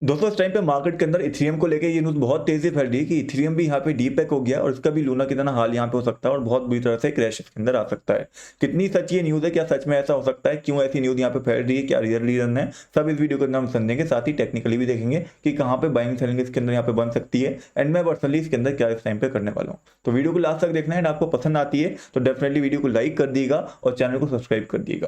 दोस्तों इस टाइम पे मार्केट के अंदर इथेरियम को लेके ये न्यूज़ बहुत तेजी से फैल रही है कि इथेरियम भी यहाँ पे डीपैक हो गया और इसका भी लूना की तरह हाल यहाँ पे हो सकता है और बहुत बुरी तरह से क्रैश इसके अंदर आ सकता है। कितनी सच ये न्यूज़ है, क्या सच में ऐसा हो सकता है, क्यों ऐसी न्यूज़ यहाँ पे फैल रही है, क्या रियल रीजन है, सब इस वीडियो के अंदर हम समझेंगे। साथ ही टेक्निकली भी देखेंगे कि कहाँ पे बाइंग सेलिंग इसके अंदर यहाँ पे बन सकती है एंड मैं पर्सनली इसके अंदर क्या इस टाइम पे करने वाला हूँ। तो वीडियो को लास्ट तक देखना है, आपको पसंद आती है तो डेफिनेटली वीडियो को लाइक कर दिएगा और चैनल को सब्सक्राइब कर दिएगा।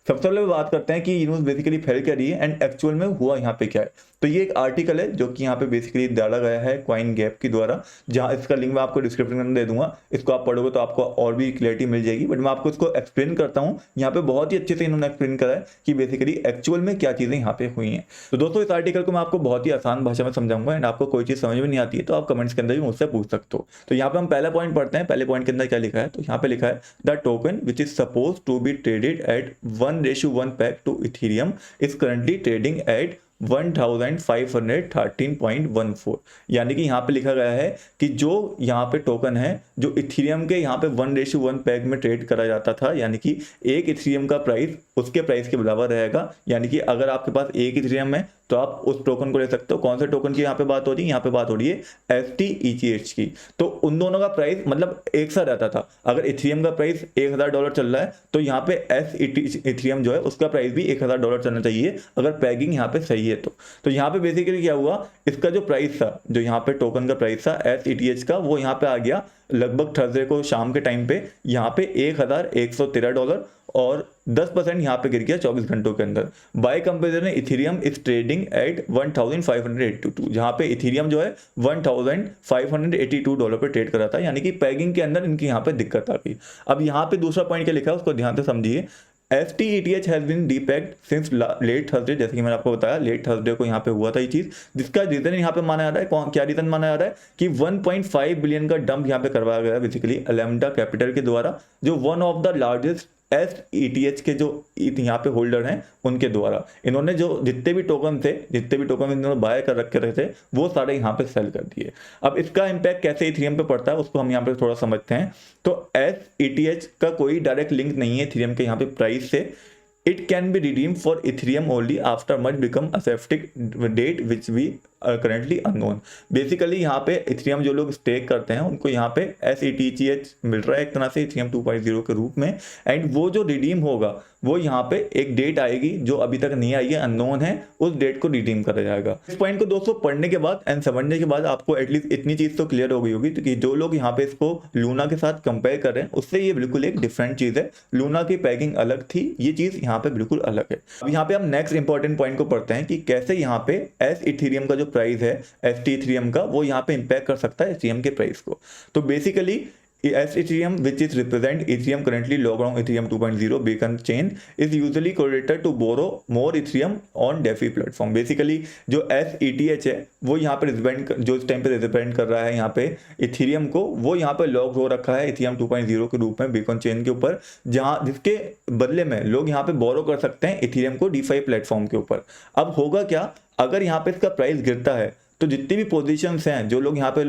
सबसे पहले बात करते हैं कि ये न्यूज़ बेसिकली फैल क्या रही है एंड एक्चुअल में हुआ यहाँ पे क्या है। तो ये एक आर्टिकल है जो कि यहाँ पे बेसिकली डाला गया है कॉइन गैप के द्वारा, जहाँ इसका लिंक मैं आपको डिस्क्रिप्शन में दे दूंगा। इसको आप पढ़ोगे तो आपको और भी क्लैरिटी मिल जाएगी, बट मैं आपको इसको एक्सप्लेन करता हूँ। यहाँ पे बहुत ही अच्छे से इन्होंने एक्सप्लेन करा है कि बेसिकली एक्चुअल में क्या चीज़ें यहाँ पे हुई हैं। तो दोस्तों इस आर्टिकल को मैं आपको बहुत ही आसान भाषा में समझाऊंगा एंड आपको कोई चीज़ समझ में नहीं आती है तो आप कमेंट्स के अंदर भी मुझसे पूछ सकते हो। तो यहाँ पे हम पहला पॉइंट पढ़ते हैं। पहले पॉइंट के अंदर क्या लिखा है, तो यहाँ पे लिखा है the token which is suppose to be traded at 1:1 peg to Ethereum is currently trading at 1513.14। यानी कि यहाँ पे लिखा गया है कि जो यहाँ पे टोकन है जो इथेरियम के यहाँ पे 1:1 पैग में ट्रेड करा जाता था, यानी कि एक इथेरियम का प्राइस उसके प्राइस के बराबर रहेगा। यानी कि अगर आपके पास एक इथेरियम है तो आप उस टोकन को ले सकते हो। कौन से टोकन की यहाँ पे बात हो रही है, यहाँ पे बात हो रही है STETH की। तो उन दोनों का प्राइस मतलब एक सा रहता था। अगर इथेरियम का प्राइस $1000 चल रहा है तो यहाँ पे इथेरियम जो है उसका प्राइस भी $1000 चलना चाहिए अगर पैगिंग यहाँ पे सही है। तो यहाँ पे बेसिकली क्या हुआ, इसका जो प्राइस था, जो यहाँ पे टोकन का प्राइस था STETH का, वो यहाँ पे आ गया लगभग थर्सडे को शाम के टाइम पे यहाँ पे $1113 और 10% यहाँ पे गिर गया 24 घंटों के अंदर। By comparison Ethereum is trading at 1582, जहाँ पे इथेरियम जो है $1582 पे ट्रेड कर रहा था। यानी कि पैगिंग के अंदर इनकी यहाँ पे दिक्कत आ गई। अब यहाँ पे दूसरा पॉइंट क्या लिखा है उसको ध्यान से समझिए। STETH has been depegged since late Thursday, जैसे कि मैंने आपको बताया लेट थर्सडे को यहाँ पे हुआ था ये चीज, जिसका रीजन यहाँ पे माना जा रहा है, क्या रीजन माना जा रहा है कि 1.5 बिलियन का डंप यहाँ पे करवाया गया बेसिकली अलेम्डा कैपिटल के द्वारा, जो one of the largest STETH के जो यहाँ पे होल्डर हैं उनके द्वारा। इन्होंने जो जितने भी टोकन इन्होंने बाय कर रखे रहे थे वो सारे यहाँ पे सेल कर दिए। अब इसका इम्पैक्ट कैसे इथेरियम पे पड़ता है उसको हम यहाँ पे थोड़ा समझते हैं। तो STETH का कोई डायरेक्ट लिंक नहीं है इथेरियम के यहाँ पे प्राइस से। It can be redeemed for Ethereum only after much become aseptic date which we are currently unknown। Basically यहाँ पे इथेरियम जो लोग स्टेक करते हैं उनको यहाँ पे STETH मिल रहा है एक तरह से इथेरियम 2.0 के रूप में, एंड वो जो रिडीम होगा वो यहाँ पे एक डेट आएगी जो अभी तक नहीं आई है, अननोन है, उस डेट को रिडीम करा जाएगा। इस पॉइंट को दोस्तों पढ़ने के बाद एंड समझने के बाद आपको एटलीस्ट इतनी चीज तो क्लियर हो गई होगी कि जो लोग यहाँ पे इसको लूना के साथ कंपेयर कर रहे हैं उससे ये बिल्कुल एक डिफरेंट चीज है। लूना की पैकिंग अलग थी, ये चीज यहाँ पे बिल्कुल अलग है। अब यहाँ पे हम नेक्स्ट इंपॉर्टेंट पॉइंट को पढ़ते हैं कि कैसे यहाँ पे एस इथेरियम का जो प्राइस है ST इथेरियम का वो यहाँ पे इंपैक्ट कर सकता है इथेरियम के प्राइस को। तो basically as Ethereum, which is represent Ethereum currently logged on Ethereum 2.0 beacon chain, is usually correlated to borrow more Ethereum on DeFi platform। Basically जो SETH है वो यहाँ पे रिप्रेजेंट, जो इस टाइम पे रिप्रेजेंट कर रहा है यहाँ पे इथेरियम को, वो यहाँ पे लॉक हो रखा है Ethereum 2.0 के रूप में बीकन चेन के ऊपर, जहाँ जिसके बदले में लोग यहाँ पे बोरो कर सकते हैं इथेरियम को DeFi प्लेटफॉर्म के ऊपर। अब होगा क्या, अगर यहाँ पे इसका प्राइस गिरता है तो जितनी भी पोजीशंस हैं जो लोग यहाँ पे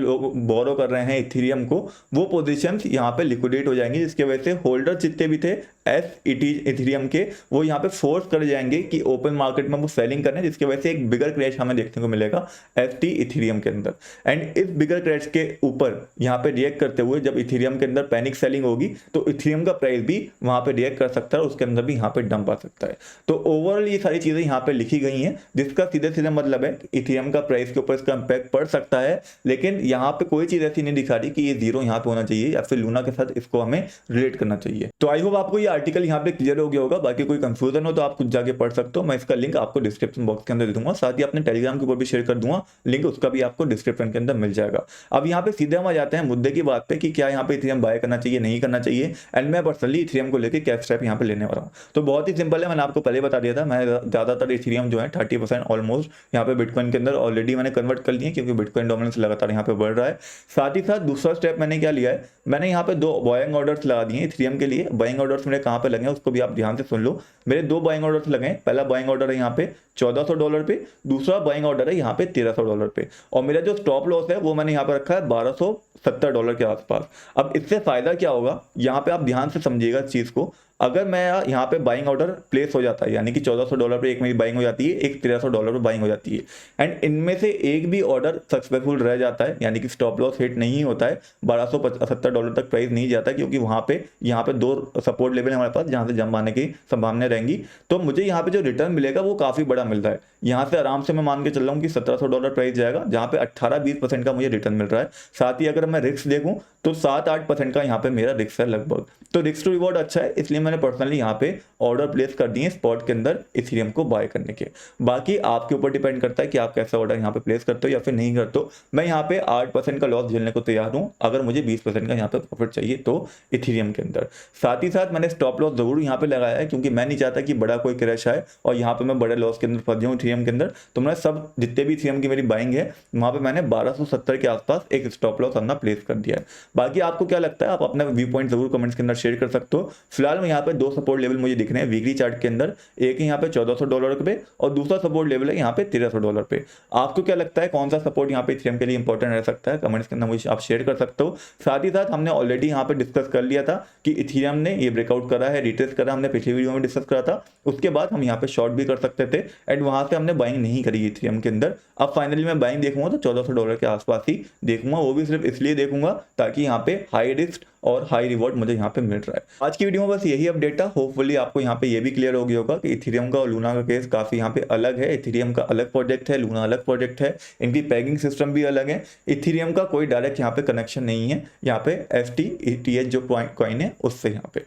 बोरो कर रहे हैं इथेरियम को, वो पोजीशंस यहाँ पे लिक्विडेट हो जाएंगी, जिसकी वजह से होल्डर जितने भी थे इथेरियम के वो यहाँ पे फोर्स कर जाएंगे कि ओपन मार्केट में वो सेलिंग करें, जिसकी वजह से एक बिगर क्रैश हमें देखने को मिलेगा ST इथेरियम के अंदर। एंड इस बिगर क्रैश के ऊपर यहाँ पे रिएक्ट करते हुए जब इथेरियम के अंदर पैनिक सेलिंग होगी तो इथेरियम का प्राइस भी वहाँ पे रिएक्ट कर सकता है, उसके अंदर भी यहाँ पे डंप आ सकता है। तो ओवरऑल ये सारी चीजें यहाँ पे लिखी गई हैं, जिसका सीधे सीधे मतलब है इथेरियम का प्राइस के ऊपर इसका इंपैक्ट पड़ सकता है, लेकिन यहाँ पे कोई चीज ऐसी नहीं दिखा रही कि ये जीरो यहाँ पे होना चाहिए या फिर लूना के साथ इसको हमें रिलेट करना चाहिए। तो आई होप आपको ये आर्टिकल यहाँ पे क्लियर हो गया होगा। बाकी कोई कंफ्यूजन हो तो आप कुछ जाके पढ़ सकते हो, मैं इसका लिंक आपको डिस्क्रिप्शन बॉक्स के अंदर दे दूंगा, साथ ही अपने टेलीग्राम के ऊपर भी शेयर कर दूंगा लिंक, उसका भी आपको डिस्क्रिप्शन के अंदर मिल जाएगा। अब यहाँ पे सीधे हम आ जाते हैं मुद्दे की बात पे कि क्या यहाँ पे इथेरियम बाय करना चाहिए नहीं करना चाहिए, एंड मैं पर्सनली इथेरियम को लेकर क्या स्टेप यहाँ पे लेने वाला हूँ। तो बहुत ही सिंपल है, मैंने आपको पहले बता दिया था, मैं ज्यादातर इथेरियम जो है 30% ऑलमोस्ट यहाँ पे बिटकॉइन के अंदर ऑलरेडी मैंने कन्वर्ट कर लिया, क्योंकि बिटकॉइन डोमिनेंस लगातार यहाँ पे बढ़ रहा है। साथ ही साथ दूसरा स्टेप मैंने क्या लिया है, मैंने यहाँ पे 2 बाइंग ऑर्डर्स लगा दिए इथेरियम के लिए। बाइंग ऑर्डर्स मेरे कहाँ पे लगे हैं उसको भी आप ध्यान से सुन लो। मेरे 2 बाइंग ऑर्डर्स लगे हैं। पहला बाइंग ऑर्डर है यहाँ पे $1400 पे, दूसरा बाइंग ऑर्डर है यहाँ पे $1300 पे, और मेरा जो स्टॉप लॉस है वो मैंने यहाँ पे रखा है $1270 के आसपास। अब इससे फायदा क्या होगा, यहाँ पे आप ध्यान से समझिएगा इस चीज को। अगर मैं यहाँ पे बाइंग ऑर्डर प्लेस हो जाता है, यानी कि $1400 पे एक मेरी बाइंग हो जाती है, एक $1300 पे बाइंग हो जाती है, एंड इनमें से एक भी ऑर्डर सक्सेसफुल रह जाता है, यानी कि स्टॉप लॉस हिट नहीं होता है, $1270 तक प्राइस नहीं जाता, क्योंकि वहाँ पे यहाँ पे 2 सपोर्ट लेवल है हमारे पास जहाँ से जंप आने की संभावना रहेंगी, तो मुझे यहाँ पे जो रिटर्न मिलेगा वो काफ़ी बड़ा मिल रहा है। यहाँ से आराम से मैं मान के चल रहा हूँ कि $1700 प्राइस जाएगा, जहाँ पे 18-20% का मुझे रिटर्न मिल रहा है। साथ ही अगर मैं रिस्क देखूँ तो 7-8% का यहाँ पे मेरा रिस्क है लगभग। तो रिस्क टू रिवॉर्ड अच्छा है, इसलिए मैंने पर्सनली यहाँ पे ऑर्डर प्लेस कर दिए स्पॉट के अंदर इथेरियम को बाय करने के। बाकी आपके ऊपर डिपेंड करता है कि आप कैसा ऑर्डर यहाँ पे प्लेस करते हो या फिर नहीं करते हो। मैं यहाँ पे 8% का लॉस झेलने को तैयार हूँ, अगर मुझे 20% का यहाँ पे प्रॉफिट चाहिए तो इथेरियम के अंदर। साथ ही साथ मैंने स्टॉप लॉस जरूर यहाँ पे लगाया है, क्योंकि मैं नहीं चाहता कि बड़ा कोई क्रैश आए और यहाँ पे मैं बड़े लॉस के अंदर फंस जाऊँ इथेरियम के अंदर। तो मैंने सब जितने भी इथेरियम की मेरी बाइंग है वहाँ पे मैंने 1270 के आसपास एक स्टॉप लॉस अपना प्लेस कर दिया है। बाकी आपको क्या लगता है, आप अपना व्यू पॉइंट जरूर कमेंट्स के अंदर शेयर कर सकते हो। फिलहाल में यहाँ पे 2 सपोर्ट लेवल मुझे दिख रहे हैं वीकली चार्ट के अंदर, एक है यहाँ पे $1400 पे और दूसरा सपोर्ट लेवल है यहाँ पे $1300 पे। आपको क्या लगता है कौन सा सपोर्ट यहाँ पे इथेरियम के लिए इंपॉर्टेंट रह सकता है, कमेंट्स के अंदर मुझे आप शेयर कर सकते हो। साथ ही साथ हमने ऑलरेडी यहाँ पे डिस्कस कर लिया था कि इथेरियम ने ये ब्रेकआउट करा है, रिट्रेस करा, हमने पिछली वीडियो में डिस्कस करा था। उसके बाद हम यहाँ पे शॉर्ट भी कर सकते थे एंड वहां से हमने बाइंग नहीं करी इथेरियम के अंदर। अब फाइनली मैं बाइंग देखूंगा तो $1400 के आसपास ही देखूंगा, वो भी सिर्फ इसलिए देखूंगा ताकि यहाँ पे हाई रिस्क और हाई रिवॉर्ड मुझे यहाँ पे मिल रहा है। आज की वीडियो में बस यही अपडेट था। होपफुली आपको यहाँ पे ये भी क्लियर हो गया होगा कि इथेरियम का और लूना का केस काफी यहाँ पे अलग है। इथेरियम का अलग प्रोजेक्ट है, लूना अलग प्रोजेक्ट है, इनकी पैगिंग सिस्टम भी अलग है। इथेरियम का कोई डायरेक्ट यहाँ पे कनेक्शन नहीं है यहाँ पे FT ETH जो कॉइन है उससे यहाँ पे।